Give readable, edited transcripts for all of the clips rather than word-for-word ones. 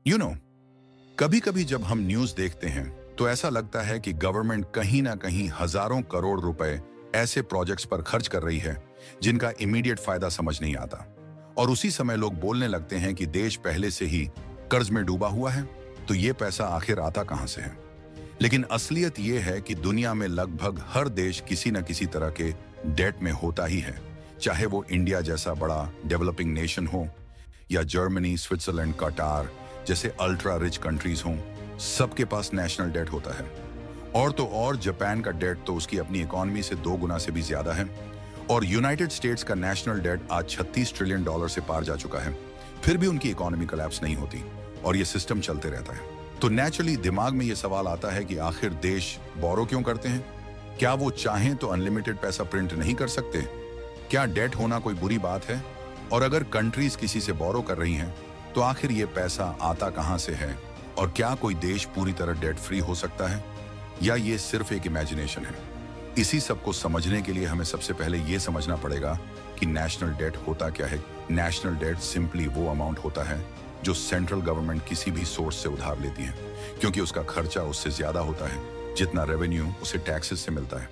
You know कभी कभी जब हम न्यूज देखते हैं तो ऐसा लगता है कि गवर्नमेंट कहीं ना कहीं हजारों करोड़ रुपए ऐसे प्रोजेक्ट्स पर खर्च कर रही है जिनका इमीडिएट फायदा समझ नहीं आता। और उसी समय लोग बोलने लगते हैं कि देश पहले से ही कर्ज में डूबा हुआ है, तो ये पैसा आखिर आता कहां से है। लेकिन असलियत ये है कि दुनिया में लगभग हर देश किसी न किसी तरह के डेट में होता ही है, चाहे वो इंडिया जैसा बड़ा डेवलपिंग नेशन हो या जर्मनी, स्विट्जरलैंड, कटार जैसे अल्ट्रा रिच कंट्रीज हों। सबके पास नेशनल डेट होता है। और तो और जापान का डेट तो उसकी अपनी इकोनॉमी से 2 गुना से भी ज्यादा है। और यूनाइटेड स्टेट्स का नेशनल डेट आज $36 ट्रिलियन से पार जा चुका है। फिर भी उनकी इकोनॉमी कोलैप्स नहीं होती और ये सिस्टम चलते रहता है। तो नेचुरली दिमाग में ये सवाल आता है कि आखिर देश बोरो क्यों करते हैं। क्या वो चाहें तो अनलिमिटेड पैसा प्रिंट नहीं कर सकते? क्या डेट होना कोई बुरी बात है? और अगर कंट्रीज किसी से बोरो कर रही हैं तो आखिर ये पैसा आता कहां से है? और क्या कोई देश पूरी तरह डेट फ्री हो सकता है या ये सिर्फ एक इमेजिनेशन है? इसी सब को समझने के लिए हमें सबसे पहले ये समझना पड़ेगा कि नेशनल डेट होता क्या है। नेशनल डेट सिंपली वो अमाउंट होता है जो सेंट्रल गवर्नमेंट किसी भी सोर्स से उधार लेती है, क्योंकि उसका खर्चा उससे ज्यादा होता है जितना रेवेन्यू उसे टैक्सेस से मिलता है।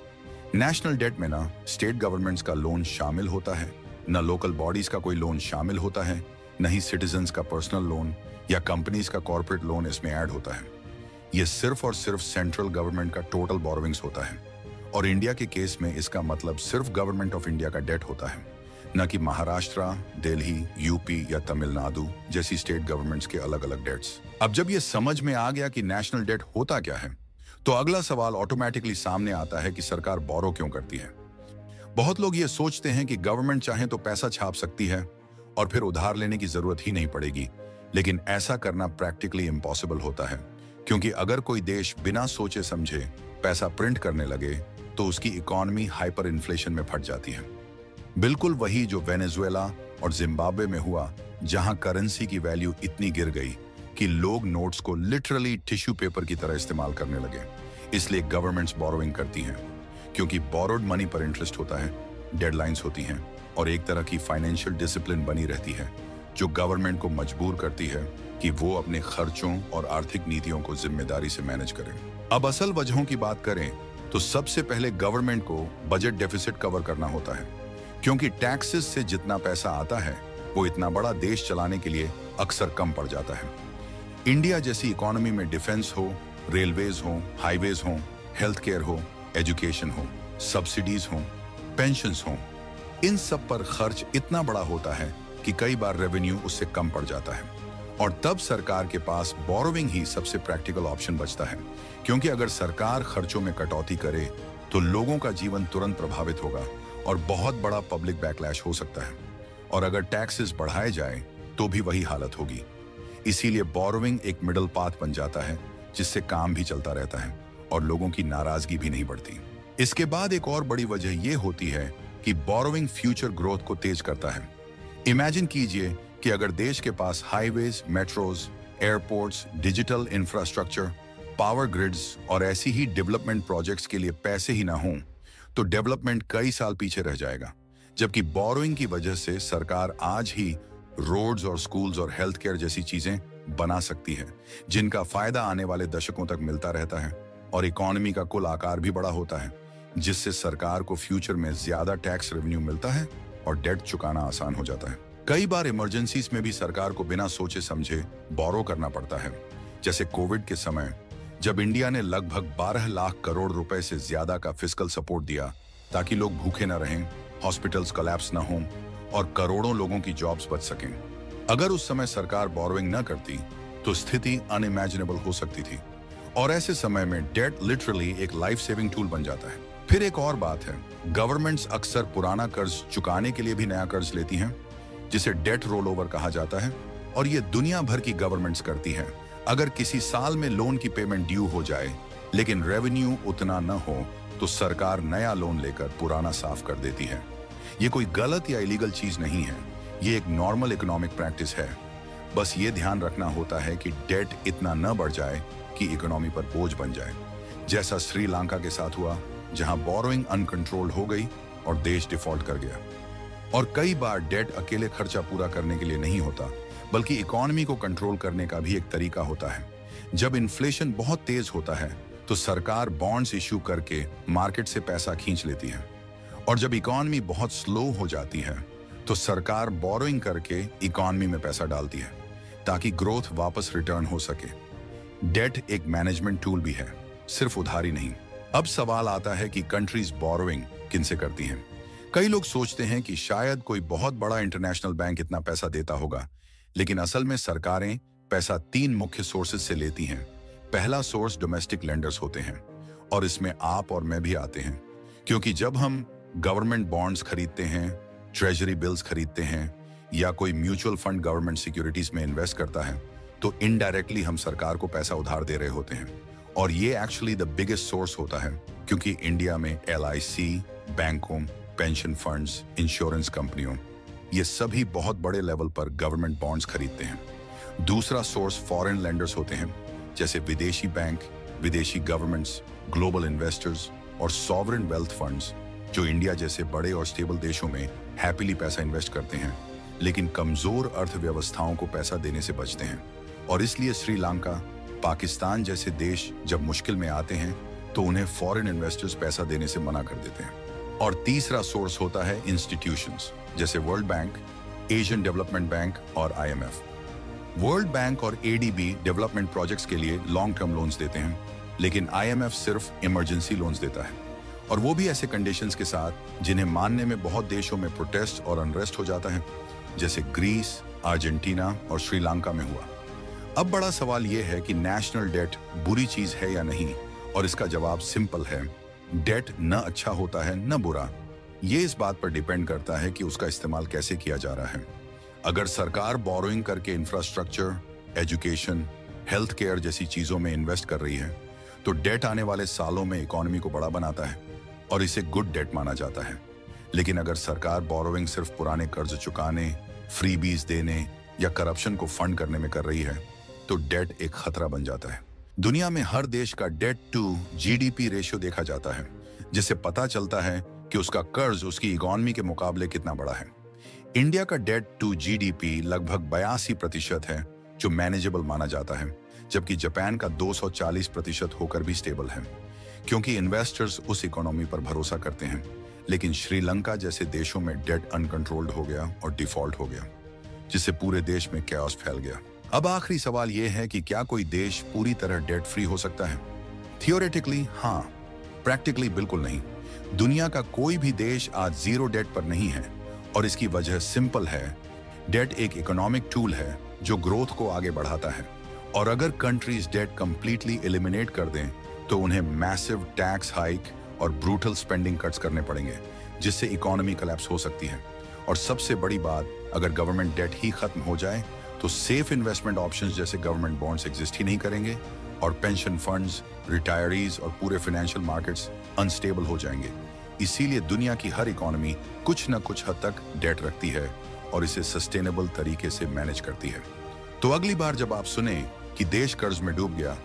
नेशनल डेट में ना स्टेट गवर्नमेंट्स का लोन शामिल होता है, न लोकल बॉडीज का कोई लोन शामिल होता है, न ही सिटीजन्स का पर्सनल लोन या कंपनीज का कॉर्पोरेट लोन इसमें ऐड होता है। यह सिर्फ और सिर्फ सेंट्रल गवर्नमेंट का टोटल बोरोविंग्स होता है। और इंडिया के केस में इसका मतलब सिर्फ गवर्नमेंट ऑफ इंडिया का डेट होता है, न कि महाराष्ट्र, दिल्ली, यूपी या तमिलनाडु जैसी स्टेट गवर्नमेंट्स के अलग अलग डेट्स। अब जब यह समझ में आ गया कि नेशनल डेट होता क्या है, तो अगला सवाल ऑटोमेटिकली सामने आता है कि सरकार बोरो क्यों करती है। बहुत लोग ये सोचते हैं कि गवर्नमेंट चाहे तो पैसा छाप सकती है और फिर उधार लेने की जरूरत ही नहीं पड़ेगी, लेकिन ऐसा करना प्रैक्टिकली इम्पॉसिबल होता है, क्योंकि अगर कोई देश बिना सोचे समझे पैसा प्रिंट करने लगे तो उसकी इकोनॉमी हाइपर इन्फ्लेशन में फट जाती है। बिल्कुल वही जो वेनेजुएला और जिम्बाब्वे में हुआ, जहां करेंसी की वैल्यू इतनी गिर गई कि लोग नोट्स को लिटरली टिश्यू पेपर की तरह इस्तेमाल करने लगे। इसलिए गवर्नमेंट्स बोरोइंग करती हैं, क्योंकि बोरोड मनी पर इंटरेस्ट होता है, डेडलाइंस होती हैं और एक तरह की फाइनेंशियल डिसिप्लिन बनी रहती है जो गवर्नमेंट को मजबूर करती है कि वो अपने खर्चों और आर्थिक नीतियों को जिम्मेदारी से मैनेज करें। अब असल वजहों की बात करें तो सबसे पहले गवर्नमेंट को बजट डेफिसिट कवर करना होता है, क्योंकि टैक्सेस से जितना पैसा आता है वो इतना बड़ा देश चलाने के लिए अक्सर कम पड़ जाता है। इंडिया जैसी इकोनॉमी में डिफेंस हो, रेलवेज हो, हाईवेज हो, हेल्थ केयर हो, एजुकेशन हो, सब्सिडीज हो, पेंशन्स हो, इन सब पर खर्च इतना बड़ा होता है कि कई बार रेवेन्यू उससे कम पड़ जाता है। और तब सरकार के पास बोरोविंग ही सबसे प्रैक्टिकल ऑप्शन बचता है, क्योंकि अगर सरकार खर्चों में कटौती करे तो लोगों का जीवन तुरंत प्रभावित होगा और बहुत बड़ा पब्लिक बैकलैश हो सकता है। और अगर टैक्सेस बढ़ाए जाए तो भी वही हालत होगी। इसीलिए बोरोविंग एक मिडल पाथ बन जाता है जिससे काम भी चलता रहता है और लोगों की नाराजगी भी नहीं बढ़ती। इसके बाद एक और बड़ी वजह यह होती है कि बोरोविंग फ्यूचर ग्रोथ को तेज करता है। इमेजिन कीजिए कि अगर देश के पास highways, metros, airports, digital infrastructure, power grids और ऐसी ही डेवलपमेंट प्रोजेक्ट्स के लिए पैसे ही ना हों, तो डेवलपमेंट कई साल पीछे रह जाएगा। जबकि बोरोइंग की वजह से सरकार आज ही रोड्स और स्कूल्स और हेल्थ केयर जैसी चीजें बना सकती है, जिनका फायदा आने वाले दशकों तक मिलता रहता है। और इकोनॉमी का कुल आकार भी बड़ा होता है, जिससे सरकार को फ्यूचर में ज्यादा टैक्स रेवेन्यू मिलता है और डेट चुकाना आसान हो जाता है। कई बार इमरजेंसीज में भी सरकार को बिना सोचे समझे बोरो करना पड़ता है, जैसे कोविड के समय जब इंडिया ने लगभग 12 लाख करोड़ रुपए से ज्यादा का फिस्कल सपोर्ट दिया ताकि लोग भूखे न रहें, हॉस्पिटल्स कोलैप्स न हों और करोड़ों लोगों की जॉब्स बच सकें। अगर उस समय सरकार बोरोइंग न करती तो स्थिति अनइमेजिनेबल हो सकती थी। और ऐसे समय में डेट लिटरली एक लाइफ सेविंग टूल बन जाता है। फिर एक और बात है, गवर्नमेंट्स अक्सर पुराना कर्ज चुकाने के लिए भी नया कर्ज लेती हैं, जिसे डेट रोल ओवर कहा जाता है। और ये दुनिया भर की गवर्नमेंट्स करती हैं। अगर किसी साल में लोन की पेमेंट ड्यू हो जाए लेकिन रेवेन्यू उतना न हो तो सरकार नया लोन लेकर पुराना साफ कर देती है। ये कोई गलत या इलीगल चीज नहीं है, ये एक नॉर्मल इकोनॉमिक प्रैक्टिस है। बस ये ध्यान रखना होता है कि डेट इतना न बढ़ जाए कि इकोनॉमी पर बोझ बन जाए, जैसा श्रीलंका के साथ हुआ, जहां बोरोइंग अनकंट्रोल्ड हो गई और देश डिफॉल्ट कर गया। और कई बार डेट अकेले खर्चा पूरा करने के लिए नहीं होता, बल्कि इकोनॉमी को कंट्रोल करने का भी एक तरीका होता है। जब इन्फ्लेशन बहुत तेज होता है तो सरकार बॉन्ड्स इश्यू करके मार्केट से पैसा खींच लेती है, और जब इकोनॉमी बहुत स्लो हो जाती है तो सरकार बोरोइंग करके इकोनॉमी में पैसा डालती है ताकि ग्रोथ वापस रिटर्न हो सके। डेट एक मैनेजमेंट टूल भी है, सिर्फ उधारी नहीं। अब सवाल आता है कि कंट्रीज बोरोइंग किनसे करती हैं। कई लोग सोचते हैं कि शायद कोई बहुत बड़ा इंटरनेशनल बैंक इतना पैसा देता होगा, लेकिन असल में सरकारें पैसा 3 मुख्य सोर्सेज से लेती हैं। पहला सोर्स डोमेस्टिक लेंडर्स होते हैं, और इसमें आप और मैं भी आते हैं, क्योंकि जब हम गवर्नमेंट बॉन्ड्स खरीदते हैं, ट्रेजरी बिल्स खरीदते हैं, या कोई म्यूचुअल फंड गवर्नमेंट सिक्योरिटीज में इन्वेस्ट करता है, तो इनडायरेक्टली हम सरकार को पैसा उधार दे रहे होते हैं। और ये एक्चुअली द बिगेस्ट सोर्स होता है, क्योंकि इंडिया में LIC, बैंकों, पेंशन फंड्स, इंश्योरेंस कंपनियों, ये सभी बहुत बड़े लेवल पर गवर्नमेंट बॉन्ड्स खरीदते हैं। दूसरा सोर्स फॉरेन लेंडर्स होते हैं, जैसे विदेशी बैंक, विदेशी गवर्नमेंट्स, ग्लोबल इन्वेस्टर्स और सॉवरेन वेल्थ फंड्स, जो इंडिया जैसे बड़े और स्टेबल देशों में हैप्पीली पैसा इन्वेस्ट करते हैं, लेकिन कमजोर अर्थव्यवस्थाओं को पैसा देने से बचते हैं। और इसलिए श्रीलंका, पाकिस्तान जैसे देश जब मुश्किल में आते हैं तो उन्हें फॉरेन इन्वेस्टर्स पैसा देने से मना कर देते हैं। और तीसरा सोर्स होता है इंस्टीट्यूशंस, जैसे world bank, Asian development bank और IMF। वर्ल्ड बैंक और ADB डेवलपमेंट प्रोजेक्ट्स के लिए लॉन्ग टर्म लोन्स देते हैं, लेकिन IMF सिर्फ इमरजेंसी लोन्स देता है, और वो भी ऐसे कंडीशंस के साथ जिन्हें मानने में बहुत देशों में प्रोटेस्ट और अनरेस्ट हो जाता है, जैसे ग्रीस, अर्जेंटीना और श्रीलंका में हुआ। अब बड़ा सवाल यह है कि नेशनल डेट बुरी चीज है या नहीं, और इसका जवाब सिंपल है। डेट न अच्छा होता है न बुरा, ये इस बात पर डिपेंड करता है कि उसका इस्तेमाल कैसे किया जा रहा है। अगर सरकार बोरोइंग करके इंफ्रास्ट्रक्चर, एजुकेशन, हेल्थ केयर जैसी चीजों में इन्वेस्ट कर रही है, तो डेट आने वाले सालों में इकोनॉमी को बड़ा बनाता है और इसे गुड डेट माना जाता है। लेकिन अगर सरकार बोरोइंग सिर्फ पुराने कर्ज चुकाने, फ्रीबीज देने या करप्शन को फंड करने में कर रही है, तो डेट एक खतरा बन जाता है। दुनिया में हर देश का डेट टू GDP रेशियो देखा जाता है, जिससे पता चलता है कि उसका कर्ज उसकी इकोनॉमी के मुकाबले कितना बड़ा है। इंडिया का डेट टू GDP लगभग 82% है, जो मैनेजेबल माना जाता है, जबकि जापान का 240% होकर भी स्टेबल है, क्योंकि इन्वेस्टर्स उस इकोनॉमी पर भरोसा करते हैं। लेकिन श्रीलंका जैसे देशों में डेट अनकंट्रोल्ड हो गया और डिफॉल्ट हो गया, जिससे पूरे देश में कैओस फैल गया। अब आखिरी सवाल यह है कि क्या कोई देश पूरी तरह डेट फ्री हो सकता है? थियोरेटिकली हाँ, प्रैक्टिकली बिल्कुल नहीं। दुनिया का कोई भी देश आज जीरो डेट पर नहीं है, और इसकी वजह सिंपल है। डेट एक इकोनॉमिक टूल है जो ग्रोथ को आगे बढ़ाता है, और अगर कंट्रीज डेट कंप्लीटली एलिमिनेट कर दें तो उन्हें मैसिव टैक्स हाइक और ब्रूटल स्पेंडिंग कट्स करने पड़ेंगे, जिससे इकोनॉमी कोलैप्स हो सकती है। और सबसे बड़ी बात, अगर गवर्नमेंट डेट ही खत्म हो जाए तो सेफ इन्वेस्टमेंट ऑप्शंस जैसे गवर्नमेंट बॉन्ड्स एग्जिस्ट ही नहीं करेंगे, और पेंशन फंड्स, रिटायरीज और पूरे फाइनेंशियल मार्केट्स अनस्टेबल हो जाएंगे। इसीलिए दुनिया की हर इकोनॉमी कुछ न कुछ हद तक डेट रखती है और इसे सस्टेनेबल तरीके से मैनेज करती है। तो अगली बार जब आप सुने कि देश कर्ज में डूब गया,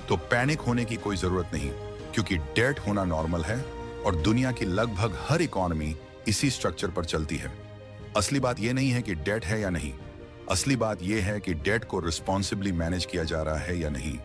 तो पैनिक होने की कोई जरूरत नहीं, क्योंकि डेट होना नॉर्मल है और दुनिया की लगभग हर इकोनॉमी इसी स्ट्रक्चर पर चलती है। असली बात यह नहीं है कि डेट है या नहीं, असली बात यह है कि डेट को रिस्पॉन्सिबली मैनेज किया जा रहा है या नहीं।